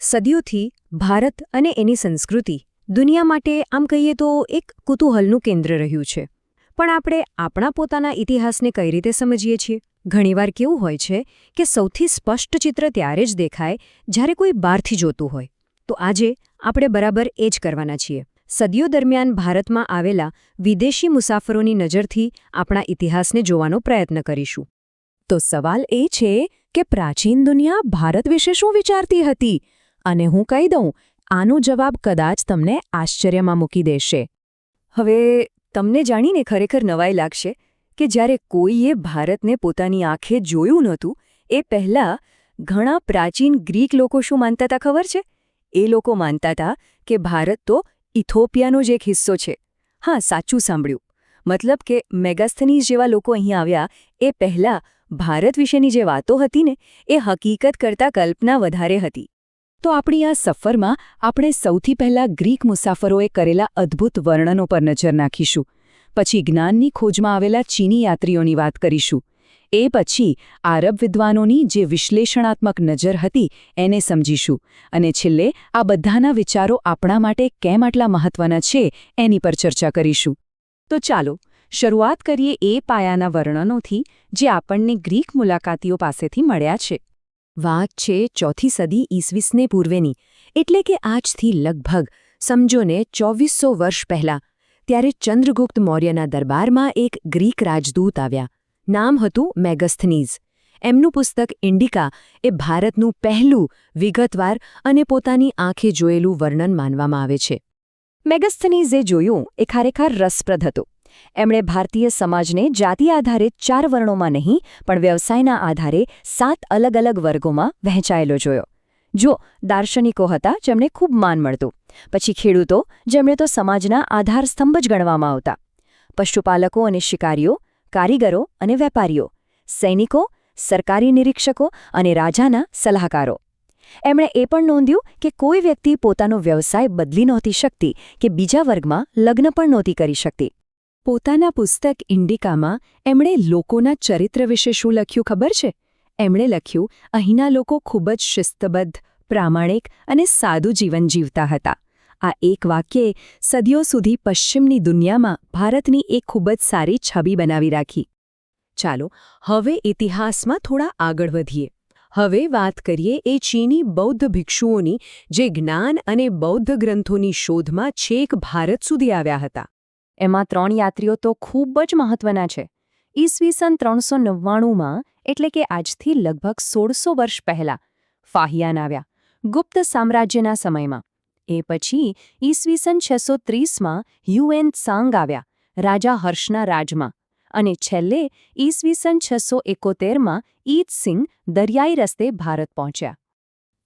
સદીઓથી ભારત અને એની સંસ્કૃતિ દુનિયા માટે આમ કહીએ તો એક કુતૂહલનું કેન્દ્ર રહ્યું છે. પણ આપણે આપણા પોતાના ઇતિહાસને કઈ રીતે સમજીએ છીએ? ઘણીવાર કેવું હોય છે કે સૌથી સ્પષ્ટ ચિત્ર ત્યારે જ દેખાય જ્યારે કોઈ બહારથી જોતું હોય. તો આજે આપણે બરાબર એ જ કરવાના છીએ. સદીઓ દરમિયાન ભારતમાં આવેલા વિદેશી મુસાફરોની નજરથી આપણા ઇતિહાસને જોવાનો પ્રયત્ન કરીશું. તો સવાલ એ છે કે પ્રાચીન દુનિયા ભારત વિશે શું વિચારતી હતી? અને હું કહી દઉં, આનો જવાબ કદાચ તમને આશ્ચર્યમાં મૂકી દેશે. હવે તમને જાણીને ખરેખર નવાઈ લાગશે કે જ્યારે કોઈએ ભારતને પોતાની આંખે જોયું નહોતું એ પહેલાં ઘણા પ્રાચીન ગ્રીક લોકો શું માનતા હતા ખબર છે? એ લોકો માનતા હતા કે ભારત તો ઇથોપિયાનો જ એક હિસ્સો છે. હા, સાચું સાંભળ્યું. મતલબ કે મેગાસ્થનીઝ જેવા લોકો અહીં આવ્યા એ પહેલાં ભારત વિશેની જે વાતો હતી ને એ હકીકત કરતાં કલ્પના વધારે હતી. તો આપણી આ સફરમાં આપણે સૌથી પહેલા ગ્રીક મુસાફરોએ કરેલા અદ્ભુત વર્ણનો પર નજર નાખીશું. પછી જ્ઞાનની ખોજમાં આવેલા ચીની યાત્રીઓની વાત કરીશું. એ પછી આરબ વિદ્વાનોની જે વિશ્લેષણાત્મક નજર હતી એને સમજીશું. અને છેલ્લે આ બધાના વિચારો આપણા માટે કેમ આટલા મહત્વના છે એની પર ચર્ચા કરીશું. તો ચાલો શરૂઆત કરીએ એ પાયાના વર્ણનોથી જે આપણને ગ્રીક મુલાકાતીઓ પાસેથી મળ્યા છે. વાત છે 4થી સદી ઈસવીસને પૂર્વેની, એટલે કે આજથી લગભગ સમજોને 2400 વર્ષ પહેલાં. ત્યારે ચંદ્રગુપ્ત મૌર્યના દરબારમાં એક ગ્રીક રાજદૂત આવ્યા. નામ હતું મેગસ્થનીઝ. એમનું પુસ્તક ઇન્ડિકા એ ભારતનું પહેલું વિગતવાર અને પોતાની આંખે જોયેલું વર્ણન માનવામાં આવે છે. મેગસ્થનીઝે જોયું એ ખરેખર રસપ્રદ હતું. એમણે ભારતીય સમાજને જાતિ આધારિત 4 વર્ણોમાં નહીં પણ વ્યવસાયના આધારે 7 અલગ અલગ વર્ગોમાં વહેંચાયેલો જોયો. જો દાર્શનિકો હતા જેમને ખૂબ માન મળતું, પછી ખેડૂતો જેમણે તો સમાજના આધાર સ્તંભ જ ગણવામાં આવતા, પશુપાલકો અને શિકારીઓ, કારીગરો અને વેપારીઓ, સૈનિકો, સરકારી નિરીક્ષકો અને રાજાના સલાહકારો. એમણે એ પણ નોંધ્યું કે કોઈ વ્યક્તિ પોતાનો વ્યવસાય બદલી નહોતી શકતી કે બીજા વર્ગમાં લગ્ન પણ નહોતી કરી શકતી. પોતાના પુસ્તક ઇન્ડિકામાં એમણે લોકોના ચરિત્ર વિશે શું લખ્યું ખબર છે? એમણે લખ્યું, અહીંના લોકો ખૂબ જ શિસ્તબદ્ધ, પ્રામાણિક અને સાદું જીવન જીવતા હતા. આ એક વાક્યે સદીઓ સુધી પશ્ચિમની દુનિયામાં ભારતની એક ખૂબ જ સારી છબી બનાવી રાખી. ચાલો હવે ઇતિહાસમાં થોડા આગળ વધીએ. હવે વાત કરીએ એ ચીની બૌદ્ધ ભિક્ષુઓની જે જ્ઞાન અને બૌદ્ધ ગ્રંથોની શોધમાં છેક ભારત સુધી આવ્યા હતા. એમાં 3 યાત્રીઓ તો ખૂબ જ મહત્વના છે. ઈસવીસન 399માં, એટલે કે આજથી લગભગ 1600 વર્ષ પહેલાં ફાહિયાન આવ્યા, ગુપ્ત સામ્રાજ્યના સમયમાં. એ પછી ઈસવીસન 630માં હ્યુએન ત્સાંગ આવ્યા, રાજા હર્ષના રાજમાં. અને છેલ્લે ઈસવીસન 671માં ઈત સિંહ દરિયાઈ રસ્તે ભારત પહોંચ્યા.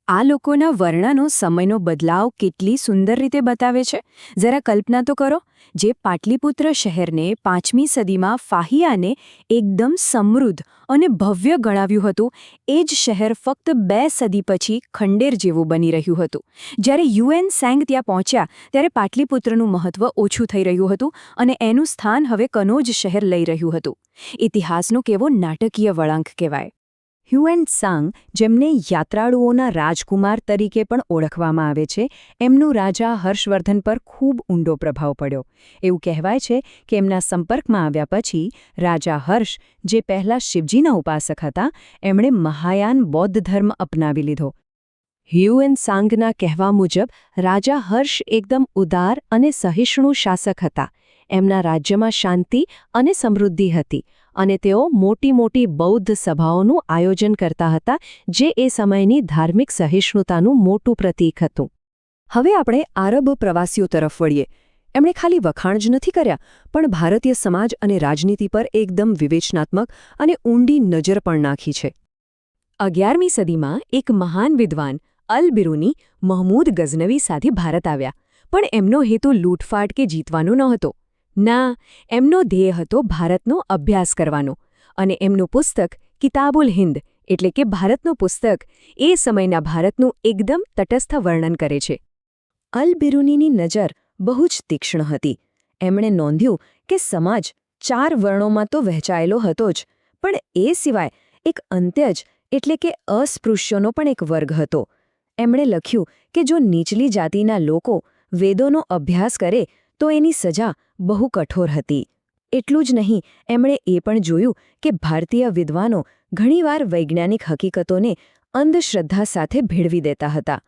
આ લોકોના વર્ણનો સમયનો બદલાવ કેટલી સુંદર રીતે બતાવે છે. જરા કલ્પના તો કરો, જે પાટલીપુત્ર શહેરને 5મી સદીમાં ફાહિયાને એકદમ સમૃદ્ધ અને ભવ્ય ગણાવ્યું હતું, એ જ શહેર ફક્ત 2 સદી પછી ખંડેર જેવું બની રહ્યું હતું. જ્યારે હ્યુએન ત્સાંગ ત્યાં પહોંચ્યા ત્યારે પાટલીપુત્રનું મહત્વ ઓછું થઈ રહ્યું હતું અને એનું સ્થાન હવે કનોજ શહેર લઈ રહ્યું હતું. ઇતિહાસનો કેવો નાટકીય વળાંક કહેવાય. હ્યુએન ત્સાંગ, જેમને યાત્રાળુઓના રાજકુમાર તરીકે પણ ઓળખવામાં આવે છે, એમનું રાજા હર્ષવર્ધન પર ખૂબ ઊંડો પ્રભાવ પડ્યો. એવું કહેવાય છે કે એમના સંપર્કમાં આવ્યા પછી રાજા હર્ષ, જે પહેલાં શિવજીના ઉપાસક હતા, એમણે મહાયાન બૌદ્ધ ધર્મ અપનાવી લીધો. હ્યુએન ત્સાંગના કહેવા મુજબ રાજા હર્ષ એકદમ ઉદાર અને સહિષ્ણુ શાસક હતા. એમના રાજ્યમાં શાંતિ અને સમૃદ્ધિ હતી અને તેઓ મોટી મોટી બૌદ્ધ સભાઓનું આયોજન કરતા હતા, જે એ સમયની ધાર્મિક સહિષ્ણુતાનું મોટું પ્રતીક હતું. હવે આપણે આરબ પ્રવાસીઓ તરફ વળીએ. એમણે ખાલી વખાણ જ નથી કર્યા, પણ ભારતીય સમાજ અને રાજનીતિ પર એકદમ વિવેચનાત્મક અને ઊંડી નજર પણ નાખી છે. 11મી સદીમાં એક મહાન વિદ્વાન અલ બિરુની મહમૂદ ગઝનવી સાથે ભારત આવ્યા. પણ એમનો હેતુ લૂંટફાટ કે જીતવાનો નહોતો. ના, એમનો ધ્યેય હતો ભારતનો અભ્યાસ કરવાનો. અને એમનું પુસ્તક કિતાબુલ હિન્દ, એટલે કે ભારતનું પુસ્તક, એ સમયના ભારતનું એકદમ તટસ્થ વર્ણન કરે છે. અલ બિરુનીની નજર બહુ જ તીક્ષ્ણ હતી. એમણે નોંધ્યું કે સમાજ 4 વર્ણોમાં તો વહેંચાયેલો હતો જ, પણ એ સિવાય એક અંત્યજ એટલે કે અસ્પૃશ્યોનો પણ એક વર્ગ હતો. એમણે લખ્યું કે જો નીચલી જાતિના લોકો વેદોનો અભ્યાસ કરે તો એની સજા બહુ કઠોર હતી. એટલું જ નહીં, એમણે એ પણ જોયું કે ભારતીય વિદ્વાનો ઘણીવાર વૈજ્ઞાનિક હકીકતોને અંધશ્રદ્ધા સાથે ભેળવી દેતા હતા.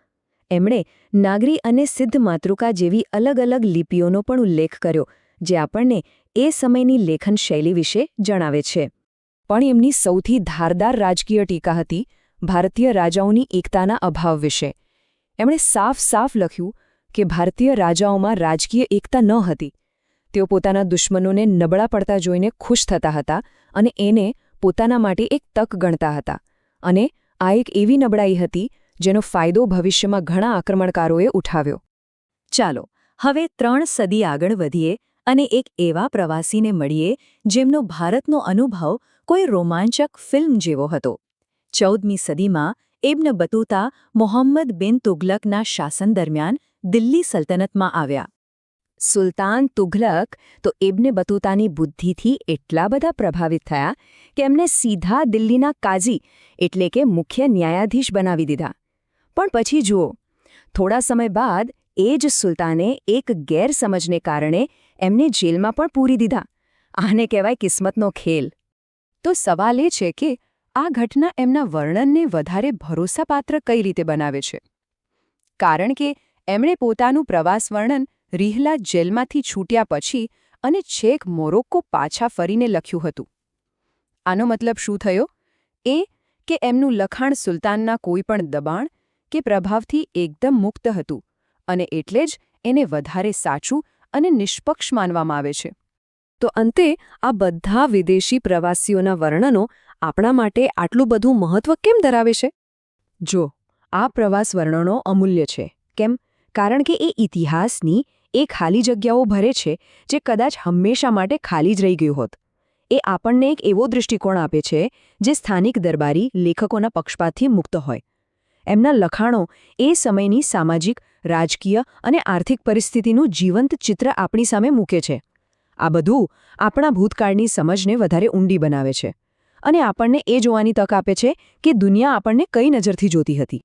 એમણે નાગરી અને સિદ્ધ માતૃકા જેવી અલગ અલગ લિપિઓનો પણ ઉલ્લેખ કર્યો, જે આપણને એ સમયની લેખન શૈલી વિશે જણાવે છે. પણ એમની સૌથી ધારદાર રાજકીય ટીકા હતી ભારતીય રાજાઓની એકતાના અભાવ વિશે. એમણે સાફ લખ્યું કે ભારતીય રાજાઓમાં રાજકીય એકતા ન હતી. તેઓ પોતાના દુશ્મનોને નબળા પડતા જોઈને ખુશ થતા હતા અને એને પોતાના માટે એક તક ગણતા હતા. અને આ એક એવી નબળાઈ હતી જેનો ફાયદો ભવિષ્યમાં ઘણા આક્રમણકારોએ ઉઠાવ્યો. ચાલો હવે 3 સદી આગળ વધીએ અને એક એવા પ્રવાસીને મળીએ જેમનો ભારતનો અનુભવ કોઈ રોમાંચક ફિલ્મ જેવો હતો. 14મી સદીમાં ઇબ્ન બતુતા મોહમ્મદ બિન તુગલકના શાસન દરમિયાન દિલ્હી સલ્તનતમાં આવ્યા. સુલતાન તુઘલક તો ઇબ્ન બતુતાની બુદ્ધિથી એટલા બધા પ્રભાવિત થયા કે એમને સીધા દિલ્હીના કાઝી એટલે કે મુખ્ય ન્યાયાધીશ બનાવી દીધા. પણ પછી જુઓ, થોડા સમય બાદ એ જ સુલતાને એક ગેરસમજને કારણે એમને જેલમાં પણ પૂરી દીધા. આને કહેવાય કિસ્મતનો ખેલ. તો સવાલ એ છે કે આ ઘટના એમના વર્ણનને વધારે ભરોસાપાત્ર કઈ રીતે બનાવે છે? કારણ કે એમણે પોતાનું પ્રવાસ વર્ણન રિહલા જેલમાંથી છૂટ્યા પછી અને છેક મોરોક્કો પાછા ફરીને લખ્યું હતું. આનો મતલબ શું થયો? એ કે એમનું લખાણ સુલતાનના કોઈપણ દબાણ કે પ્રભાવથી એકદમ મુક્ત હતું અને એટલે જ એને વધારે સાચું અને નિષ્પક્ષ માનવામાં આવે છે. તો અંતે આ બધા વિદેશી પ્રવાસીઓના વર્ણનો આપણા માટે આટલું બધું મહત્વ કેમ ધરાવે છે? જો, આ પ્રવાસ વર્ણનો અમૂલ્ય છે. કેમ? કારણ કે એ ઇતિહાસની એ ખાલી જગ્યાઓ ભરે છે જે કદાચ હંમેશા માટે ખાલી જ રહી ગયું હોત. એ આપણને એક એવો દૃષ્ટિકોણ આપે છે જે સ્થાનિક દરબારી લેખકોના પક્ષપાતથી મુક્ત હોય. એમના લખાણો એ સમયની સામાજિક, રાજકીય અને આર્થિક પરિસ્થિતિનું જીવંત ચિત્ર આપણી સામે મૂકે છે. આ બધું આપણા ભૂતકાળની સમજને વધારે ઊંડી બનાવે છે અને આપણને એ જોવાની તક આપે છે કે દુનિયા આપણને કઈ નજરથી જોતી હતી.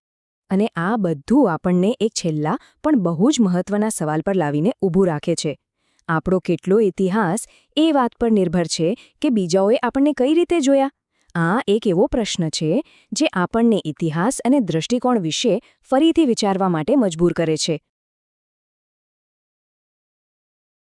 અને આ બધું આપણને એક છેલ્લા પણ બહુ જ મહત્વના સવાલ પર લાવીને ઊભું રાખે છે. આપણો કેટલો ઇતિહાસ એ વાત પર નિર્ભર છે કે બીજાઓએ આપણને કઈ રીતે જોયા? આ એક એવો પ્રશ્ન છે જે આપણને ઇતિહાસ અને દૃષ્ટિકોણ વિશે ફરીથી વિચારવા માટે મજબૂર કરે છે.